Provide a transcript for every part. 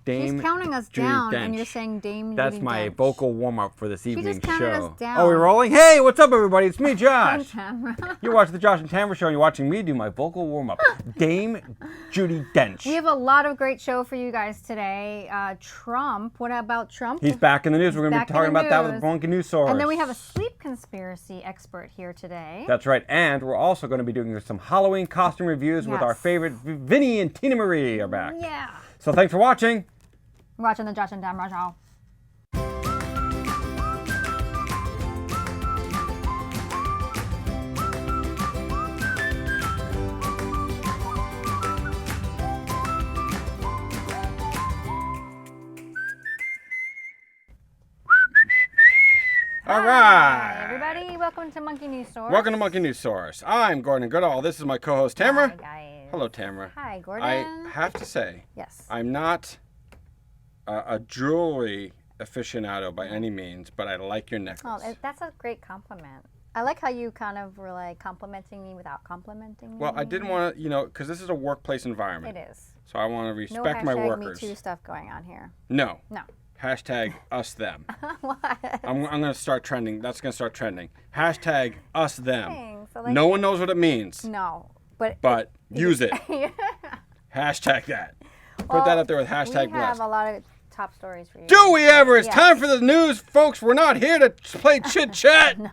Dame She's counting us Judi down, Dench. and you're saying Dame That's Judi my Dench. vocal warm-up for this evening's just counted show. us down. Oh, we're rolling? Hey, what's up, everybody? It's me, Josh. Tamara. You're watching the Josh and Tamara Show, and you're watching me do my vocal warm-up. Dame Judi Dench. We have a lot of great show for you guys today. Trump. What about Trump? He's back in the news. We're going to be talking about that with the Bonky News Source. And then we have a sleep conspiracy expert here today. That's right. And we're also going to be doing some Halloween costume reviews with our favorite Vinny and Tina Marie are back. Yeah. So thanks for watching. We're watching the Josh and Tamara Show. All right. Hi, everybody. Welcome to Monkey News Source. Welcome to Monkey News Source. I'm Gordon Goodall. This is my co-host Tamara. Hi, guys. Hello, Tamara. Hi, Gordon. I have to say, Yes. I'm not a jewelry aficionado by any means, but I like your necklace. Oh, that's a great compliment. I like how you kind of were like complimenting me without complimenting me. Well, I didn't want to, because this is a workplace environment. It is. So I want to No respect my hashtag workers. Me Too stuff going on here. No. No. Hashtag us them. What? I'm going to start trending. That's going to start trending. Hashtag us them. Thanks. I like No one knows what it means, No, but use it. Hashtag that. Put that up there with hashtag we have blessed. a lot of top stories for you. Do we ever? It's Yes. time for the news, folks. We're not here to play chit chat. No.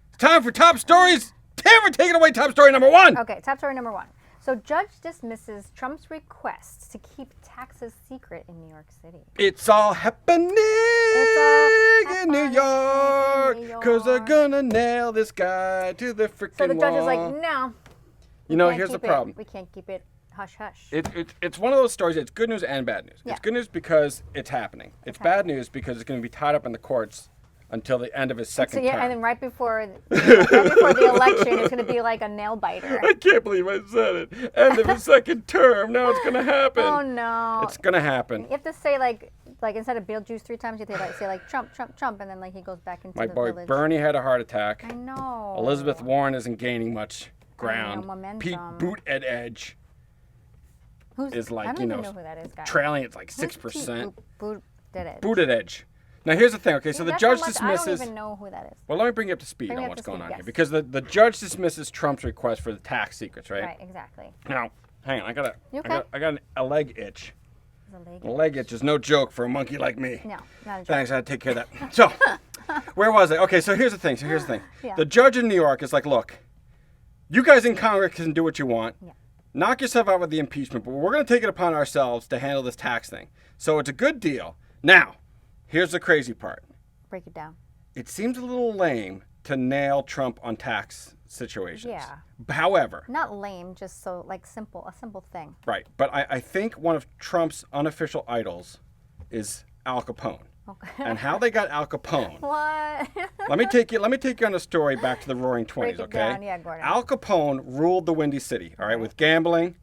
It's time for top stories. Tamara, take it away. Top story number one. Okay, top story number one. So judge dismisses Trump's request to keep taxes secret in New York City. It's all happening in New happening York. in New Because they're York. gonna nail this guy to the freaking So the judge is wall. like, no. You know, can't here's the keep it- problem. We can't keep it hush hush. It's one of those stories. It's good news and bad news. Yeah. It's good news because it's happening. It's bad news because it's going to be tied up in the courts until the end of his second So yeah, term. and then right before the election, it's going to be like a nail biter. I can't believe I said it. End of his second term. Now it's going to happen. Oh no! It's going to happen. You have to say like instead of Beetlejuice 3 times, you have to say like Trump, Trump, Trump, and then like he goes back into My the boy village. Bernie had a heart attack. I know. Elizabeth Warren isn't gaining much ground. momentum. Pete Buttigieg Who's, is like, I don't even know who that is, guys. trailing it's like Who's 6%. Buttigieg. Buttigieg. Now here's the thing. Okay, so the That's judge how much- dismisses. I don't even know who that is. Well, let me bring you up to speed Bring me on up what's to going speed, on yes. here, because the judge dismisses Trump's request for the tax secrets, right? Right, exactly. Now, hang on, You okay? I got a leg itch. It's A leg itch is no joke for a monkey like me. No, not a joke. Thanks, I had to take care of that. So, where was I? Okay, so here's the thing. Yeah. The judge in New York is like, look, you guys in Congress can do what you want. Yeah. Knock yourself out with the impeachment, but we're going to take it upon ourselves to handle this tax thing. So it's a good deal. Now, here's the crazy part. Break it down. It seems a little lame to nail Trump on tax situations. Yeah. However, Not lame, just so like simple, a simple thing. right, but I think one of Trump's unofficial idols is Al Capone. Okay. And how they got Al Capone. What? Let me take you on a story back to the Roaring Break '20s, it okay? down. Yeah, Gordon. Al Capone ruled the Windy City, all right, with gambling.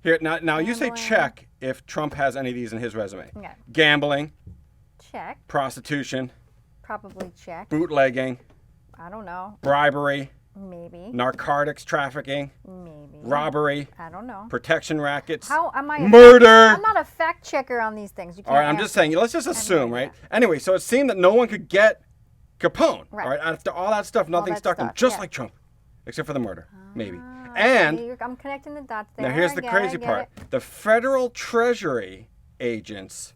Here now you say Gambling. check if Trump has any of these in his resume. Okay. Gambling, Check. prostitution, Probably check. bootlegging, I don't know. bribery, Maybe. narcotics trafficking, Maybe. robbery, I don't know. protection rackets, How am I? murder. I'm not a fact checker on these things. You can't All right, I'm ask just saying, let's just assume, no right? idea. Anyway, so it seemed that no one could get Capone. Right. All right, after all that stuff, nothing that stuck him, stuff, just yeah. like Trump, except for the murder, maybe. Ah, And see, I'm connecting the dots there. now here's I the get crazy it, I part: get it. the federal treasury agents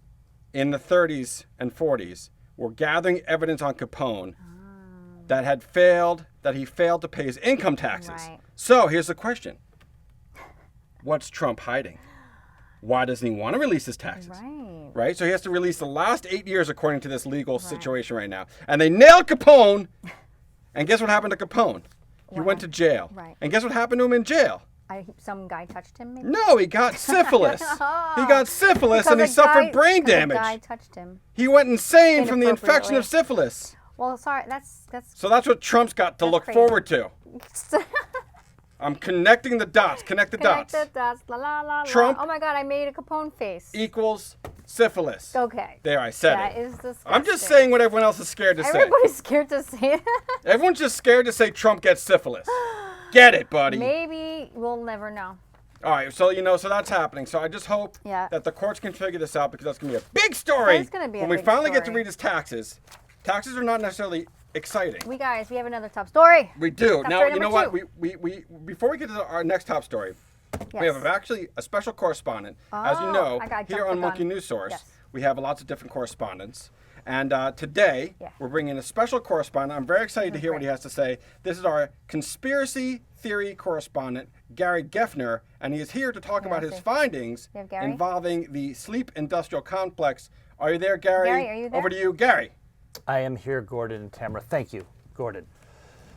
in the 30s and 40s were gathering evidence on Capone that he failed to pay his income taxes. Right. So here's the question: what's Trump hiding? Why doesn't he want to release his taxes? Right. Right? So he has to release the last 8 years according to this legal situation right now. And they nailed Capone. And guess what happened to Capone? He went to jail. Right. And guess what happened to him in jail? Some guy touched him. Maybe? No, he got syphilis. He got syphilis and he Because suffered brain because damage. A guy touched him. He went insane from the infection of Inappropriately. syphilis. Well, sorry. That's. So that's what Trump's got to look crazy. forward to. I'm connecting the dots. Connect the Connect dots. the dots. La la la. Trump- La. Oh my God! I made a Capone face. Equals syphilis. Okay. There, I said That it. is disgusting. I'm just saying what everyone else is scared to say. Everybody's scared to say it. Everyone's just scared to say Trump gets syphilis. Get it, buddy. Maybe we'll never know. All right, so that's happening. So I just hope that the courts can figure this out because that's going to be a big story. It's going to be when a we big finally get to story. read his taxes. Taxes are not necessarily exciting. We have another top story. We do. Top Now, story you know number what? We before we get to our next top story, we have actually a special correspondent. As you know, here on Monkey News Source, we have lots of different correspondents. And today, we're bringing a special correspondent. I'm very excited to hear what he has to say. This is our conspiracy theory correspondent, Gary Geftner, and he is here to talk about his findings involving the sleep industrial complex. Are you there, Gary? Gary, are you there? Over to you, Gary. I am here, Gordon and Tamara. Thank you, Gordon.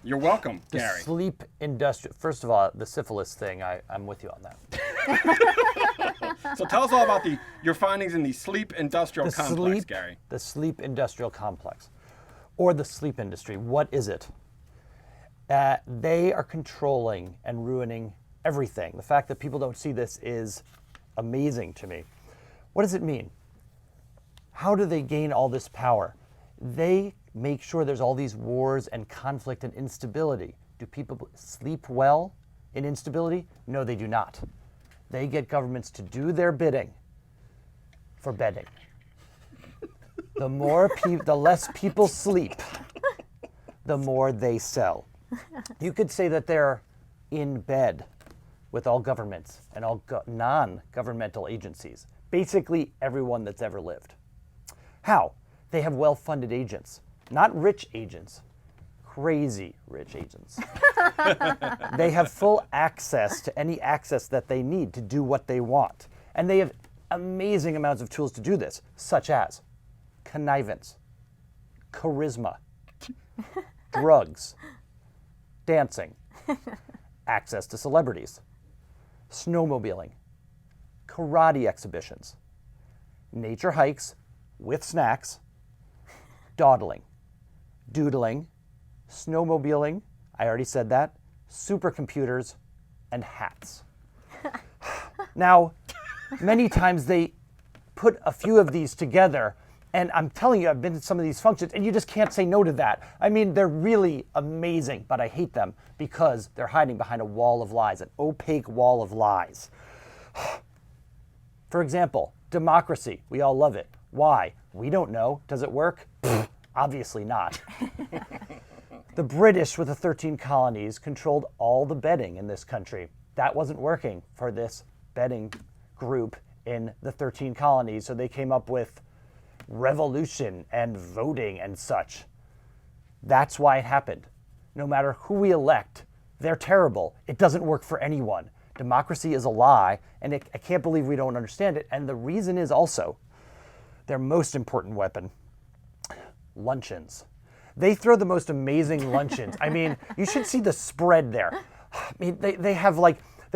You're welcome, The Gary. sleep industrial. First of all, the syphilis thing, I'm with you on that. So tell us all about your findings in the sleep industrial complex, Gary. The sleep industrial complex, or the sleep industry. What is it? They are controlling and ruining everything. The fact that people don't see this is amazing to me. What does it mean? How do they gain all this power? They make sure there's all these wars and conflict and instability. Do people sleep well in instability? No, they do not. They get governments to do their bidding for bedding. The less people sleep, the more they sell. You could say that they're in bed with all governments and all non-governmental agencies. Basically everyone that's ever lived. How? They have well-funded agents. Not rich agents, crazy rich agents. They have full access to any access that they need to do what they want. And they have amazing amounts of tools to do this, such as connivance, charisma, drugs, dancing, access to celebrities, snowmobiling, karate exhibitions, nature hikes with snacks, dawdling, doodling, snowmobiling, I already said that, supercomputers, and hats. Now, many times they put a few of these together, and I'm telling you, I've been to some of these functions, and you just can't say no to that. I mean, they're really amazing, but I hate them because they're hiding behind a wall of lies, an opaque wall of lies. For example, democracy. We all love it. Why? We don't know. Does it work? Obviously not. The British with the 13 colonies controlled all the betting in this country. That wasn't working for this betting group in the 13 colonies, so they came up with revolution and voting and such. That's why it happened. No matter who we elect, they're terrible. It doesn't work for anyone. Democracy is a lie, and I can't believe we don't understand it. And the reason is also their most important weapon, luncheons. They throw the most amazing luncheons. I mean, you should see the spread there. I mean, they have a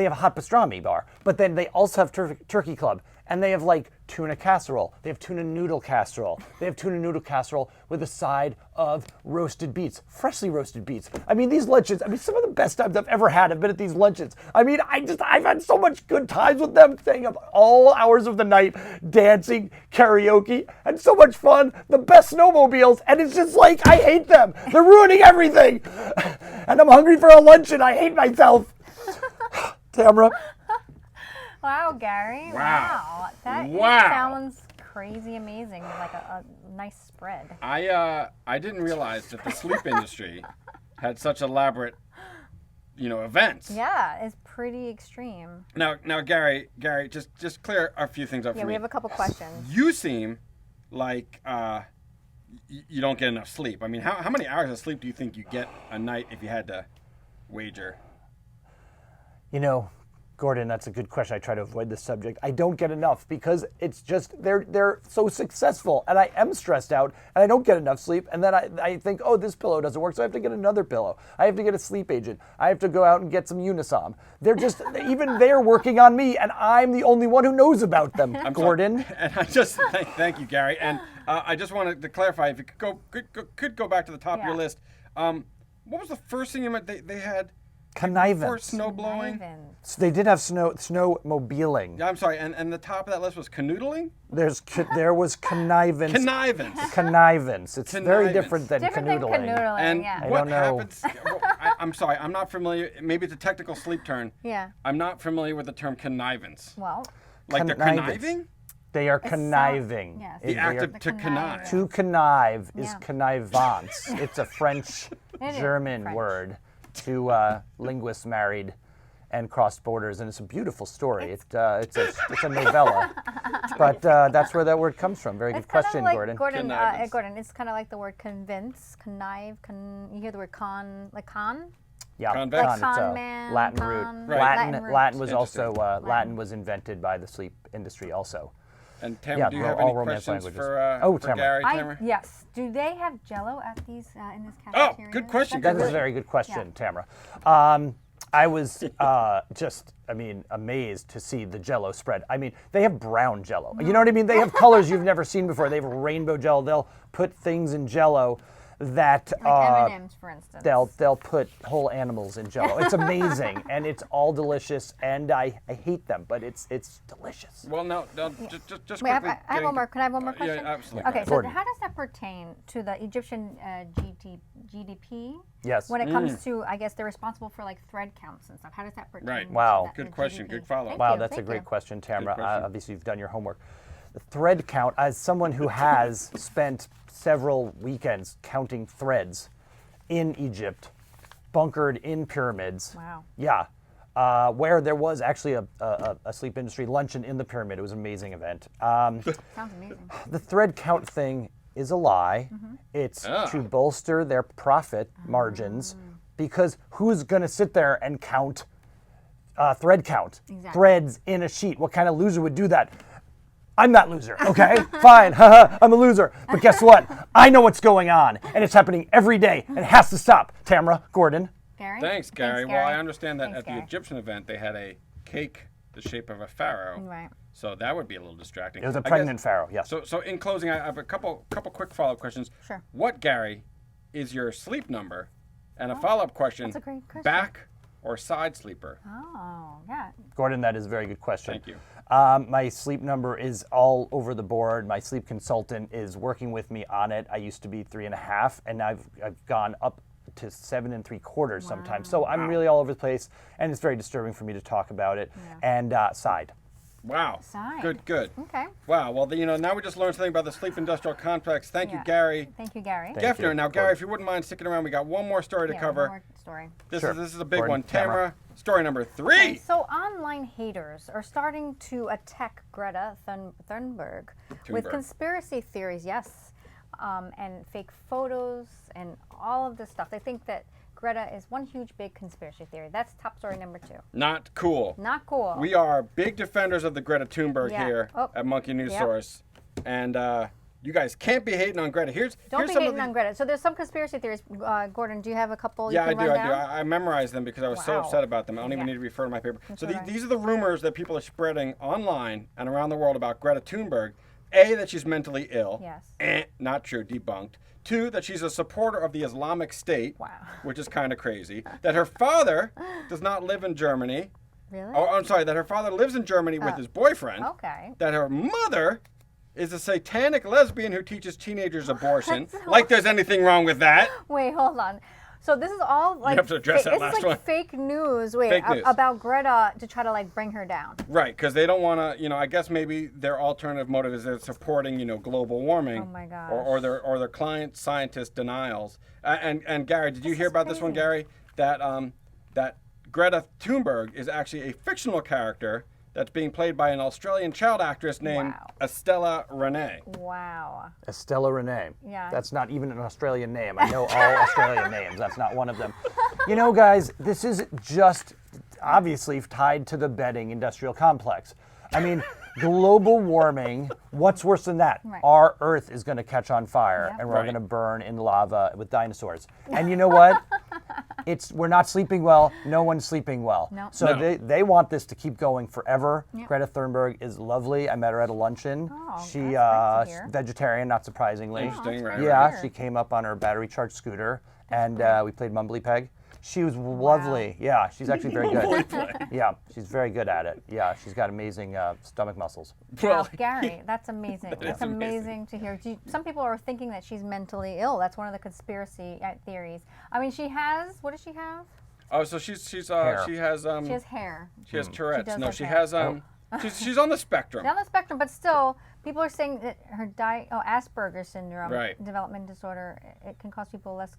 hot pastrami bar, but then they also have turkey club, and they have like tuna casserole. They have tuna noodle casserole. They have tuna noodle casserole with a side of roasted beets, freshly roasted beets. I mean, these luncheons, some of the best times I've ever had have been at these luncheons. I mean, I've had so much good times with them, staying up all hours of the night, dancing, karaoke, and so much fun, the best snowmobiles, and it's just like, I hate them. They're ruining everything. And I'm hungry for a luncheon. I hate myself. Tamara? Wow, Gary. Wow. That Wow. sounds crazy amazing, like a nice spread. I didn't realize that the sleep industry had such elaborate, events. Yeah, it's pretty extreme. Now, Gary, just clear a few things up for Yeah, me. we have a couple questions. You seem like you don't get enough sleep. I mean, how many hours of sleep do you think you get a night if you had to wager? Gordon, that's a good question. I try to avoid this subject. I don't get enough because it's just they're so successful, and I am stressed out, and I don't get enough sleep. And then I think, oh, this pillow doesn't work, so I have to get another pillow. I have to get a sleep agent. I have to go out and get some Unisom. They're just even they're working on me, and I'm the only one who knows about them. Gordon. And I just thank you, Gary. And I just wanted to clarify, if you could go back to the top of your list. What was the first thing you meant they had? Connivance. For snow blowing? So they did have snowmobiling. Yeah, I'm sorry. And the top of that list was canoodling? There was connivance. Connivance. Connivance. It's very Connivance. different than Different canoodling. than canoodling, And yeah. what don't know. happens? I'm sorry, I'm not familiar. Maybe it's a technical sleep term. Yeah. I'm not familiar with the term connivance. Well. Like they're conniving? They are conniving. Yes. The act of to connive. To connive is connivance. It's a French, German French. word to linguists married and crossed borders, and it's a beautiful story. It's a novella, but that's where that word comes from. Very good question, like, Gordon. Gordon, it's kind of like the word convince, connive, you hear the word con, like con? Yeah, Convex. Like it's con a man, Latin con, root. Right. Latin was also Interesting. Latin was invented by the sleep industry also. And Tamara, Yeah, do you have all any Romance questions languages. for Tamara. Gary? Tamara? Yes. Do they have Jello at these in this Oh, cafeteria? good question. That is a Really? very good question, Tamara. I was amazed to see the Jello spread. I mean, they have brown Jello. You know what I mean? They have colors you've never seen before. They have rainbow Jello. They'll put things in Jello that like M&Ms, for instance. they'll put whole animals in Jello. It's amazing, and it's all delicious. And I hate them, but it's delicious. Well, no, just Wait, quickly. I have one more. Can I have one more question? Yeah, absolutely. Okay, so Gordon. how does that pertain to the Egyptian GDP? Yes. When it comes to, I guess they're responsible for like thread counts and stuff. How does that pertain? Right. to Wow. that, Good the question. GDP? Good follow-up. Thank Wow, you, that's a thank great you. question, Tamara. question. Obviously, you've done your homework. The thread count, as someone who has spent several weekends counting threads in Egypt, bunkered in pyramids. Wow. Yeah. Where there was actually a sleep industry luncheon in the pyramid. It was an amazing event. Sounds amazing. The thread count thing is a lie. It's to bolster their profit margins, because who's going to sit there and count thread count? Exactly. Threads in a sheet. What kind of loser would do that? I'm that loser, okay? Fine, haha, I'm a loser. But guess what? I know what's going on, and it's happening every day, and it has to stop. Tamara, Gordon. Gary? Thanks, Gary. Well, I understand that Thanks, at the Gary. Egyptian event they had a cake the shape of a pharaoh. Right. So that would be a little distracting. It was a I guess- pregnant pharaoh, yes. So in closing, I have a couple quick follow-up questions. Sure. What, Gary, is your sleep number? And a follow-up question. that's a great question. Back or side sleeper? Oh, yeah. Gordon, that is a very good question. Thank you. My sleep number is all over the board. My sleep consultant is working with me on it. I used to be 3.5, and I've gone up to 7 3/4 sometimes. So I'm really all over the place, and it's very disturbing for me to talk about it. Yeah. And side. Wow. Side. Good. Okay. Wow. Well, now we just learned something about the sleep industrial complex. Thank you, Yeah. Gary. Thank you, Gary. Thank Geftner. you. Now, Gary, if you wouldn't mind sticking around, we got one more story to Yeah, cover. one more story. This Sure. is a big Gordon, one. Tamara. Tamara, story number 3. So online haters are starting to attack Greta Thunberg with Thunberg. conspiracy theories, yes, and fake photos and all of this stuff. They think that Greta is one huge big conspiracy theory. That's top story number 2. Not cool. Not cool. We are big defenders of the Greta Thunberg Yeah. here Oh. at Monkey News Yep. Source. And you guys can't be hating on Greta. Don't here's be some of hating the, on Greta. So there's some conspiracy theories. Gordon, do you have a couple Yeah, you I can do. run I do. down? I memorized them because I was so Wow. upset about them. I don't even Yeah. need to refer to my paper. So what I- these are the rumors that people are spreading online and around the world about Greta Thunberg. A, that she's mentally ill. Yes. Not true. Debunked. 2, that she's a supporter of the Islamic State. Wow. Which is kind of crazy. That her father does not live in Germany. Really? Oh, I'm sorry. That her father lives in Germany with his boyfriend. Okay. That her mother is a satanic lesbian who teaches teenagers abortion. Like there's anything wrong with that. Wait, hold on. So this is all like have to address that this last is like one. fake news. Wait, Fake news. about Greta to try to like bring her down. Right, because they don't want to, I guess maybe their alternative motive is they're supporting, global warming. Oh my gosh. Or their client scientist denials. And Gary, did you hear is about this one, crazy. Gary? That Greta Thunberg is actually a fictional character that's being played by an Australian child actress named Wow. Estella Renee. Wow. Estella Renee. Yeah. That's not even an Australian name. I know all Australian names. That's not one of them. Guys, this is just obviously tied to the bedding industrial complex. I mean, global warming, what's worse than that? Right. Our Earth is going to catch on fire, Yep. and we're Right. going to burn in lava with dinosaurs. And you know what? We're not sleeping well. No one's sleeping well. No. So No. they want this to keep going forever. Yep. Greta Thunberg is lovely. I met her at a luncheon. Oh, She that's great to hear. vegetarian, not surprisingly. Interesting, right? Yeah, Weird. she came up on her battery charged scooter, and we played Mumbly Peg. She was lovely. Yeah, she's actually very good. Yeah, she's very good at it. Yeah, she's got amazing stomach muscles. Wow, Gary, that's amazing. That's amazing to hear. Some people are thinking that she's mentally ill. That's one of the conspiracy theories. I mean, she has, what does she have? Oh, so she has She has hair. She has Tourette's. She No, have she hair. has she's on the spectrum. She's on the spectrum, but still, people are saying that her Asperger's syndrome, Right. development disorder, it can cause people less,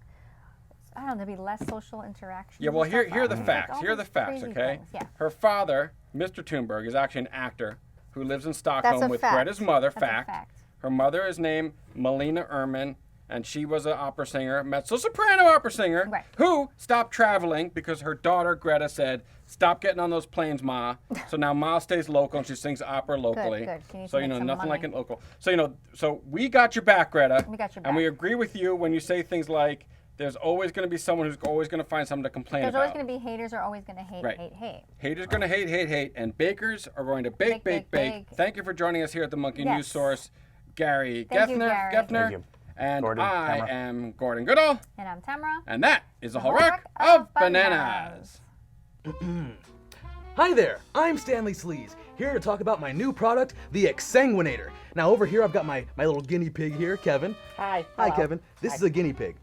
I don't know, there'd be less social interaction. Yeah, well, here are the facts. Here are the facts, okay? Yeah. Her father, Mr. Thunberg, is actually an actor who lives in Stockholm with fact. Greta's mother. That's a fact. Her mother is named Malina Erman, and she was an opera singer, mezzo-soprano opera singer, Right. who stopped traveling because her daughter Greta said, "Stop getting on those planes, Ma." So now Ma stays local and she sings opera locally. Good. She needs So to make some nothing like money. it local. So so we got your back, Greta. We got your And we back. agree with you when you say things like, "There's always going to be someone who's always going to find something to complain There's about." always going to be haters are always going to hate, Right. hate. Haters going to hate, and bakers are going to bake. Bake. Thank you for joining us here at the Monkey Yes. News Source, Gary Thank you, Geftner. Gary. Thank you. And Gordon, I Tamara. am Gordon Goodall, And I'm Tamara. and that is a whole whole rack rack of of bananas. Hi there, I'm Stanley Sleaze, here to talk about my new product, the Exsanguinator. Now over here I've got my little guinea pig here, Kevin. Hi. Hi Hello. Kevin, this is a guinea pig.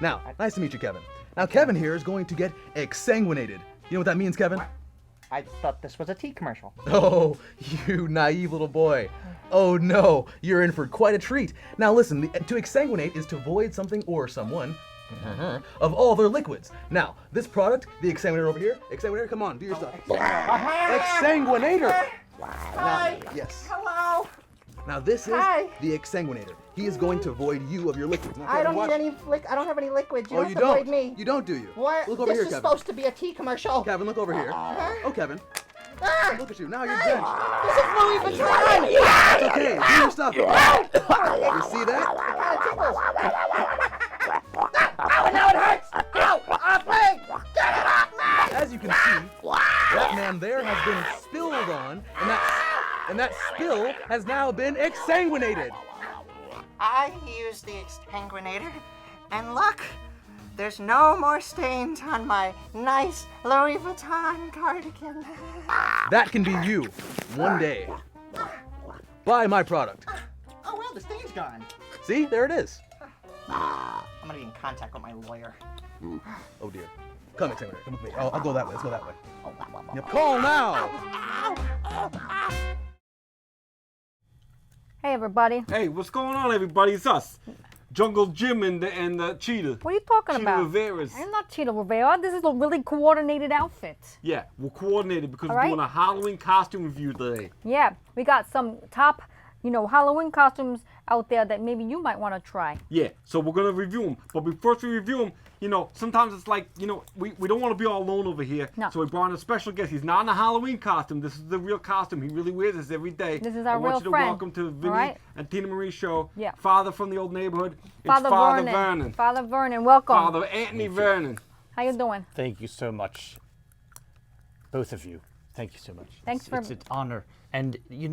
Now, nice to meet you Kevin. Now Kevin here is going to get exsanguinated. You know what that means, Kevin? I thought this was a tea commercial. Oh, you naive little boy. Oh no, you're in for quite a treat. Now listen, to exsanguinate is to void something or someone of all their liquids. Now, this product, the Exsanguinator over here, Exsanguinator, come on, do your stuff. Exsanguinator! Hi. Yes. Hello. Now this is Hi. the Exsanguinator. He is going to void you of your liquids. Now, I Kevin, don't watch. need any I don't have any liquids. You Oh, don't you have to don't? avoid me. You don't, do you? What? Look over this here, is Kevin. supposed to be a tea commercial. Kevin, look over here. Oh, Kevin. Look at you. Now you're drenched. This is Louis Vuitton. It's okay. Do your stuff. You see that? Oh, now it hurts. Ow! Off me! Get it off me! As you can see, that man there has been spilled on, and that spill has now been exsanguinated. I used the exsanguinator, and look, there's no more stains on my nice Louis Vuitton cardigan. That can be you, one day. Buy my product. Oh well, the stain's gone. See, there it is. I'm gonna be in contact with my lawyer. Oh dear. Come, exsanguinator. Come with me. I'll go that way. Let's go that way. Yep. Call now. Hey, everybody. Hey, what's going on, everybody? It's us, Jungle Jim and the Cheetah. What are you talking Cheetah about? Rivera's. I'm not Cheetah Rivera. This is a really coordinated outfit. Yeah, we're coordinated because All we're right. doing a Halloween costume review today. Yeah, we got some top, Halloween costumes out there that maybe you might want to try. Yeah, so we're gonna review them. But before we review them, sometimes it's like, we don't want to be all alone over here. No. So we brought in a special guest. He's not in a Halloween costume. This is the real costume. He really wears this every day. This is our I want real you to friend. welcome to the Vinny All right. and Tina Marie show. Yeah. Father from the old neighborhood. It's Father Vernon. Father Vernon, welcome. Father Anthony Vernon. How you doing? Thank you so much, both of you. Thank you so much. Thanks for- It's an honor, and you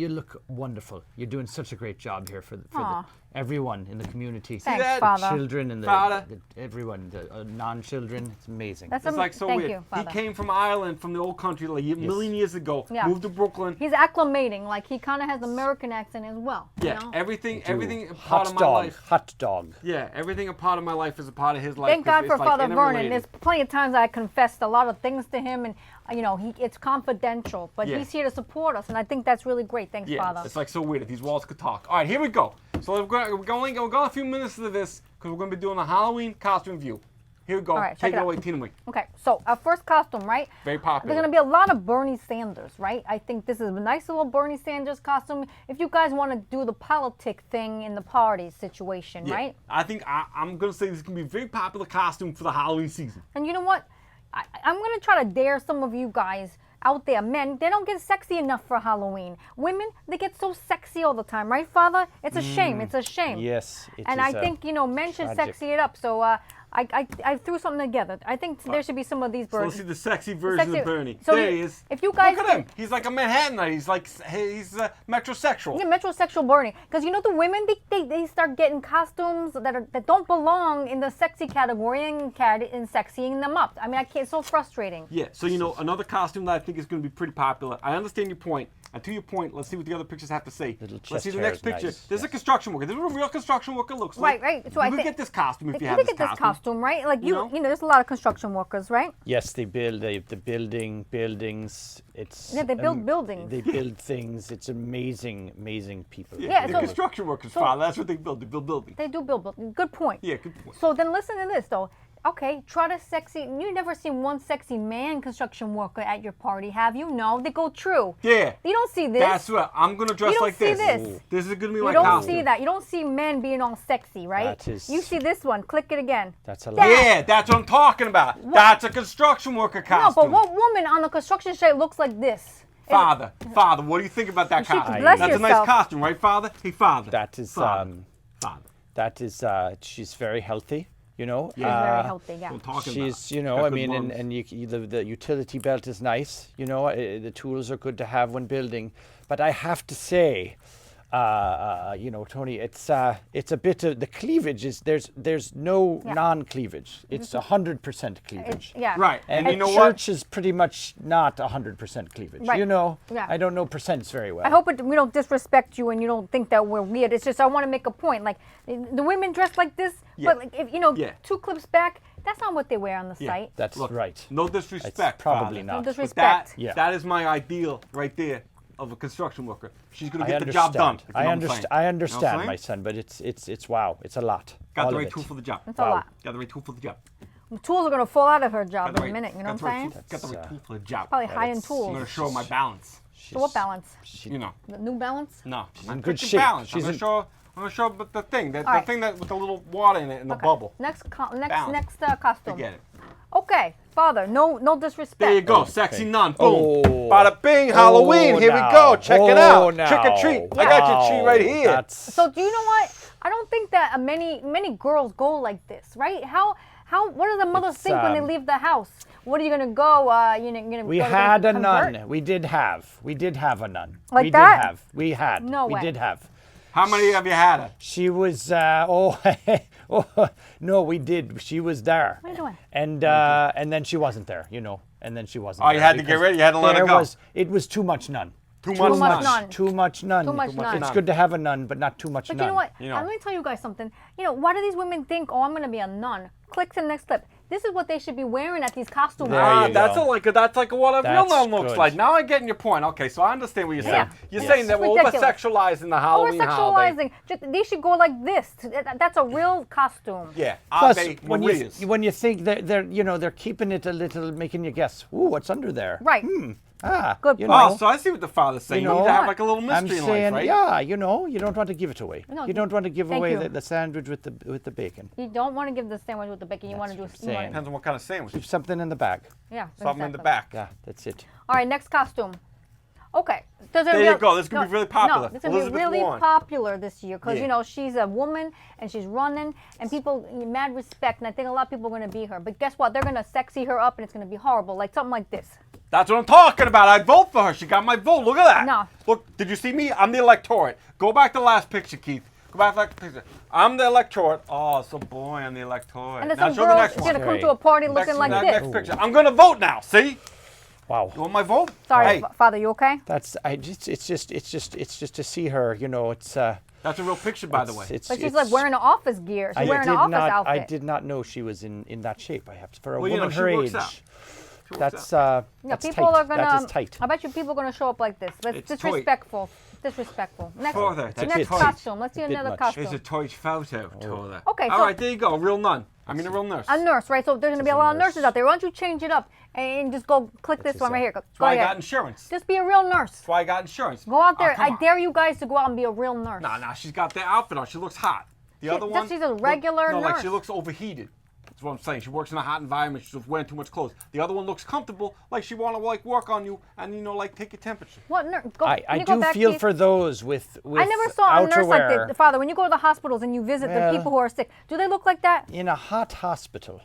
look wonderful. You're doing such a great job here for Aw. everyone in the community. Thanks, that? Father. Children and Father. everyone, the non-children. It's amazing. That's It's like so thank weird. you, Father. He came from Ireland, from the old country, like a million years ago. Yeah. Moved to Brooklyn. He's acclimating, like he kind of has American accent as well. Yeah, You know? everything a hot part of my dog, life. hot dog. Yeah, everything a part of my life is a part of his life. Thank 'cause God it's for like Father Vernon. interrelated. There's plenty of times I confessed a lot of things to him, and it's confidential. But Yeah. he's here to support us, and I think that's really great. Thanks, Yeah, Father. it's like so weird if these walls could talk. All right, here we go. So we're going a few minutes into this because we're going to be doing a Halloween costume review. Here we go. All right, check Take it it out. away, Tina Marie. Okay, so our first costume, right? Very popular. There's going to be a lot of Bernie Sanders, right? I think this is a nice little Bernie Sanders costume. If you guys want to do the politic thing in the party situation, Yeah, right? I think I'm going to say this is going to be a very popular costume for the Halloween season. And you know what? I'm going to try to dare some of you guys out there. Men, they don't get sexy enough for Halloween. Women, they get so sexy all the time, right, Father? It's a shame. It's a shame. Yes, it And is I think, men should tragic. sexy it up. So I threw something together. I think there should be some of these So birds. let's see the sexy version of Bernie. So there he is. If you guys Look at him. He's like a Manhattanite. He's metrosexual. Yeah, metrosexual Bernie. Because you know the women, they start getting costumes that don't belong in the sexy category and sexying them up. I mean, it's so frustrating. Yeah. So you know another costume that I think is going to be pretty popular. I understand your point. And to your point, let's see what the other pictures have to say. Let's see the next picture. Nice. There's a construction worker. This is what a real construction worker looks like. Right. So you I could think get this costume if you you have could this get this costume. costume, right? Like You know? there's a lot of construction workers, right? Yes, they build the buildings. It's Yeah, they build buildings. They build things. It's amazing people. Yeah, the so- construction workers, Father. That's what they build. They build buildings. They do build buildings. Good point. Yeah, good point. So then listen to this though. Okay, try to sexy. You never seen one sexy man construction worker at your party, have you? No, they go true. Yeah. You don't see this. That's what I'm gonna dress You don't like see this. this. This is gonna be You my don't costume. see that. You don't see men being all sexy, right? That is- You see this one. Click it again. That's a lot. Yeah, that's what I'm talking about. That's a construction worker No, costume. but what woman on the construction site looks like this? Father, what do you think about that You should costume? bless That's a nice yourself. costume, right, Father? Hey, Father. That is Father. Father. that is she's very healthy. You know. She's very healthy, yeah. I'm talking She's, about. you know, Got I good mean, lungs. and the utility belt is nice. You know, the tools are good to have when building. But I have to say, you know, Tony, it's a bit of the cleavage is there's no non-cleavage. It's 100% cleavage. Yeah. Right. And you know church is pretty much not 100% cleavage. Right. You know, Yeah. I don't know percents very well. I hope we don't disrespect you and you don't think that we're weird. It's just I want to make a point. Like the women dress like this, Yeah. but like if you know Yeah. 2 clips back, that's not what they wear on the site. That's Look, right. No disrespect, It's probably Father. not. No But disrespect. Yeah. that is my ideal right there of a construction worker. She's gonna I get the job done. understand. if you know what I'm saying. I You know understand, what I'm my saying? son, but it's wow, it's a lot. Got all the of right it. tool for the job. That's a lot. Got the right tool for the job. Tools are gonna fall out of her job Got the in a right- minute. You know got what the I'm right saying? tool- Got the right tool for the job. Probably Yeah, high-end that's- I'm tools. gonna show my balance. So what balance? You know. The New Balance? No. She's I'm in good picking shape. Balance. She's I'm in- gonna show the thing. The right. thing that with the little water in it and the bubble. Next Balance. costume. Forget it. Okay, Father. No disrespect. There you go. Sexy nun. Boom. Oh. Bada bing. Halloween. Here we now. go. Check it Oh, out. Trick or treat. now. I got your treat right Wow, here. That's So do you know what? I don't think that many girls go like this, right? How what do the mothers It's, think when they leave the house? What are you gonna go? You know, you're gonna we go had to a convert? nun. We did have a nun. Like we that? did have. We had. No we way. did have. How many have you had it? She was no, we did. She was there. What are you doing? And then she wasn't there, you know. And then she wasn't Oh, there. you had to get because ready. You had to let her there go. It was too much nun. Too much much. nun. Too much nun. Too much nun. It's good to have a nun, but not too much But nun. you know what? You know. Let me tell you guys something. You know, why do these women think, oh, I'm gonna be a nun? Click to the next clip. This is what they should be wearing at these costume There parties. you That's go. what a real That's nun looks good. like. Now I'm getting your point. Okay, so I understand what you're saying. You're Yes. saying that we're Ridiculous. over-sexualizing the Halloween holiday. Oversexualizing. They should go like this. That's a real costume. Yeah. Plus, Ave when Marias. you think they're keeping it a little, making you guess, ooh, what's under there? Right. Good you point. Oh, know. so I see what the father's saying. You You need know, to have like a little I'm mystery in saying, life, right? yeah, you know, you don't want to give it away. No, you don't want to give thank away you. the sandwich with the bacon. You don't want to give the sandwich with the bacon. You want to do what I'm you wanna- saying. Depends on what kind of sandwich. Something in the bag. Yeah. Something in the exactly. back. Yeah, that's it. All right, next costume. Okay. There you go. This is gonna be really popular. No, this is going to be Elizabeth really Warren. popular this year because, Yeah. you know, she's a woman and she's running and people, mad respect. And I think a lot of people are going to be her. But guess what? They're going to sexy her up and it's going to be horrible. Like something like this. That's what I'm talking about. I'd vote for her. She got my vote. Look at that. No. Look, did you see me? I'm the electorate. Go back to the last picture, Keith. Go back to the last picture. I'm the electorate. Oh, so boy, I'm the electorate. And there's Now some show the girl next is one. going to come to a party looking like this. Next picture. I'm going to vote now. See? Wow. You want my vote? Sorry, Hey, Father, you okay? That's it's just to see her, you know, it's that's a real picture, by the way. it's But she's like wearing an office gear. She's wearing an office outfit. I did not know she was in that shape. I have to, for a Well, you know, woman she her works age. out. She works That's out. Yeah, that's people tight. are gonna. That is tight. I bet you people are gonna show up like this. That's It's disrespectful. Disrespectful. Next, Father, that's next a bit costume. Let's see a bit another much. costume. Here's a toy photo. Taller. Okay, All so- right, there you go. A real nun. I mean, a real nurse. A nurse, right? So there's gonna be a a lot of nurse. nurses out there. Why don't you change it up and just go click this one right here? Go That's why I ahead. got insurance. Just be a real nurse. That's why I got insurance. Go out there. Oh, come I on. dare you guys to go out and be a real nurse. Nah, she's got that outfit on. She looks hot. The other Just one. she's a regular no, like she nurse. looks overheated. That's what I'm saying. She works in a hot environment. She's wearing too much clothes. The other one looks comfortable, like she want to like work on you and like take your temperature. What nurse? I do feel for those with I never saw a nurse like outerwear. this. Father, when you go to the hospitals and you visit the people who are sick, do they look like that? In a hot hospital,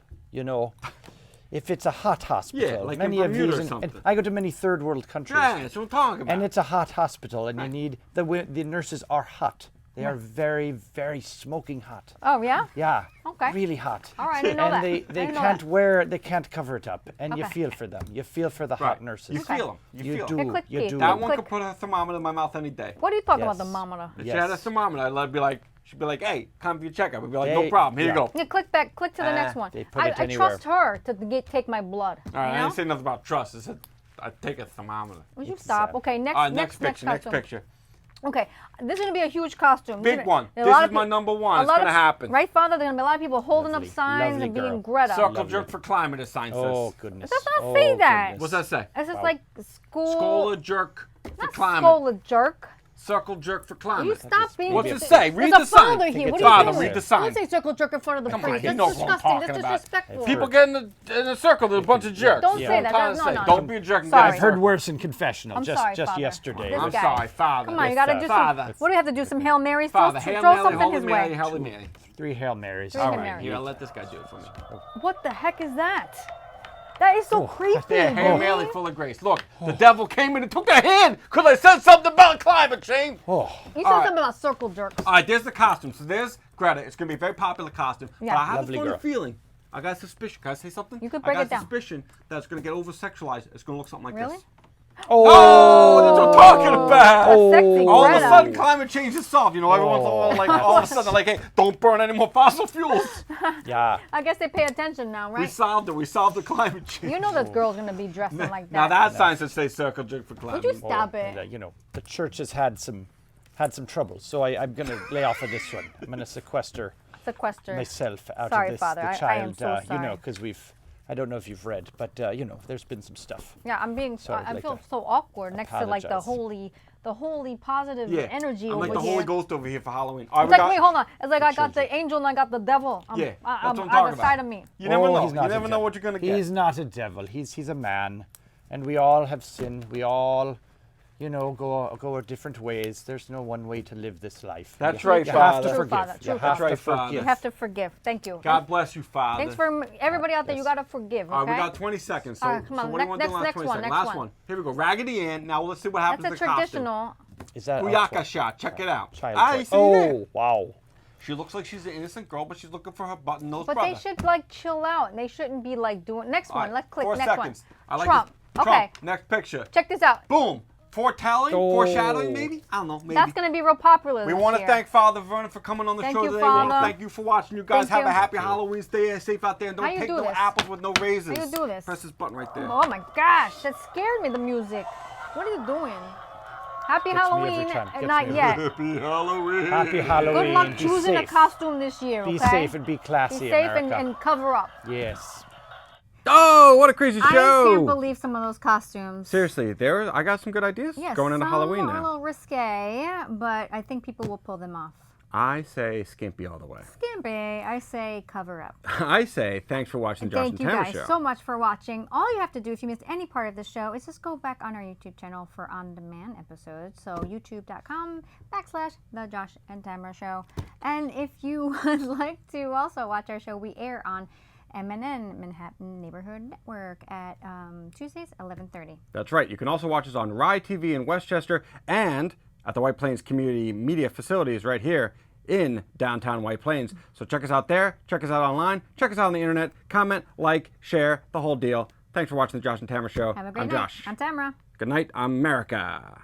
if it's a hot hospital, Yeah, like many in of Bermuda these, or something. I go to many third world countries, Yeah, that's what I'm talking about. and it's a hot hospital, and you need the nurses are hot. They are very, very smoking hot. Oh yeah. Yeah. Okay. Really hot. All right, I didn't know that. And they I didn't know can't that. they can't cover it up, and you Okay. feel for them. You feel for the Right. hot nurses. You feel them. You feel do. them. Hey, click You Pete. do. That one Click. could put a thermometer in my mouth any day. What are you talking about, Yes. the thermometer? If Yes. she had a thermometer, I'd be like, she'd be like, hey, come for your checkup. I'd be like, no They- problem. Here you yeah. go. Yeah, click back. Click to the next one. they put it I anywhere. trust her to take my blood. All right, you I know? didn't say nothing about trust. I said I'd take a thermometer. Would you It's stop? sad. Okay, next All right, next picture. Next costume. picture. Okay, this is gonna be a huge costume. Big one. A This lot is of my pe- number one. a It's lot gonna of- happen. Right, Father? There's gonna be a lot of people holding Lovely, up signs lovely and being girl. Greta. Circle Lovely. jerk for climate, a sign says. Oh goodness. It does not oh, say that. goodness. What's that say? This is Wow. like school. Scholar jerk for Not climate. scholar jerk. Circle jerk for Will climate. you stop being? What's it Maybe- say? Read There's the a sign. father here. What it's are you Father, doing? read the sign. Don't say circle jerk in front of the Come on, priest. he That's knows what I'm disgusting. That's talking about. disrespectful. People get in a circle. There's a bunch of jerks. Don't Yeah. say that. I'm trying That's, to no, say, no. don't be a jerk and Sorry. get in a I've heard circle. worse in confessional. I'm just sorry, just Father. yesterday. This I'm guy. sorry, Father. Come on, you With, gotta do Father. some. What do we have to do? Some Hail Marys? Father, throw Hail throw Mary, something Holy his Mary, way. Holy Mary. 3 Hail Marys. Three All Hail right. Marys. Here, I'll let this guy do it for me. What the heck is that? That is so creepy. There, Hail Vinny. Mary, full of grace. Look, the devil came in and took their hand because I said something about climate change. Oh, You said All right. something about circle jerks. All right, there's the costume. So there's Greta. It's going to be a very popular costume. Yeah. But I have Lovely a funny girl. feeling. I got a suspicion. Can I say something? You could break I got it down. a suspicion that it's going to get over-sexualized. It's going to look something like Really? this. Oh, that's what I'm talking about. A sexy All of a Greta. sudden, climate change is solved. Everyone's all of a sudden like, hey, don't burn any more fossil fuels. yeah. I guess they pay attention now, We right? solved it. We solved the climate change. You know this girl's gonna be dressing like that. Now that sign should say circle jerk for climate. Would you stop it? And, the church has had some troubles, so I'm going to lay off of this one. I'm going to sequester Sequester. myself out Sorry, of this. Father. The I child, am so sorry. because I don't know if you've read, but there's been some stuff. Yeah, I'm being. Sort of I like feel a so awkward next to like the apologize. holy positive Yeah, energy I'm over like the here. Holy Ghost over here for Halloween. All It's right, like, wait, hold on. It's like I got the angel and I got the devil. Yeah, that's what I'm either talking side about. of me. You never know. He's not You a never know devil. what you're gonna get. He's not a devil. He's a man, and we all have sinned. We all, go our different ways. There's no one way to live this life. That's You right, have Father. to True, forgive. Father. You True, have Father. to That's right, forgive. Father. You have to forgive. Thank you. God bless you, Father. Thanks for everybody out there. You yes. gotta forgive. Okay. All right, we got 20 seconds. So, All right, come on. so what do you want to do in the last Next 20 one, seconds? next Last one. one. Here we go. Raggedy Ann. Now let's see what happens That's a to the costume. traditional. Is that Uyaka shot. Check it out. Child Ah, toy. you see there? Oh, wow. She looks like she's an innocent girl, but she's looking for her button-nosed But brother. they should like chill out. They shouldn't be like doing. Next All one. right, Let's click. 4 Next seconds. one. I like Trump. this. Okay. Trump. Next picture. Check this out. Boom. Foretelling, Oh. foreshadowing, maybe? I don't know, maybe. That's gonna be real popular. We this want to year. thank Father Vernon for coming on the Thank show you, today. We want to Father. thank you for watching. You guys Thank have a you. happy Halloween. Stay safe out there and How don't you take do no this? apples with no raisins. How you do this? Press this button right there. Oh my gosh, that scared me. The music. What are you doing? Happy Gets me every Halloween. time. Gets Not me yet. Happy Halloween. Happy Halloween. Good luck Be choosing safe. a costume this year. Be okay? safe and be classy, Be safe America. and cover up. Yes. Oh, what a crazy I show! can't believe some of those costumes. Seriously, I got some good ideas Yes, going into some Halloween are a now. little risque, but I think people will pull them off. I say skimpy all the way. Skimpy, I say cover up. I say thanks for watching the Josh Thank and you Tamara guys Show. so much for watching. All you have to do if you missed any part of the show is just go back on our YouTube channel for on-demand episodes. So youtube.com/The Josh and Tamara Show. And if you would like to also watch our show, we air on MNN, Manhattan Neighborhood Network, at Tuesdays, 11:30. That's right. You can also watch us on Rye TV in Westchester and at the White Plains Community Media Facilities right here in downtown White Plains. So check us out there. Check us out online. Check us out on the internet. Comment, like, share, the whole deal. Thanks for watching the Josh and Tamara Show. Have a great I'm night. Josh. I'm Tamara. Good night, America.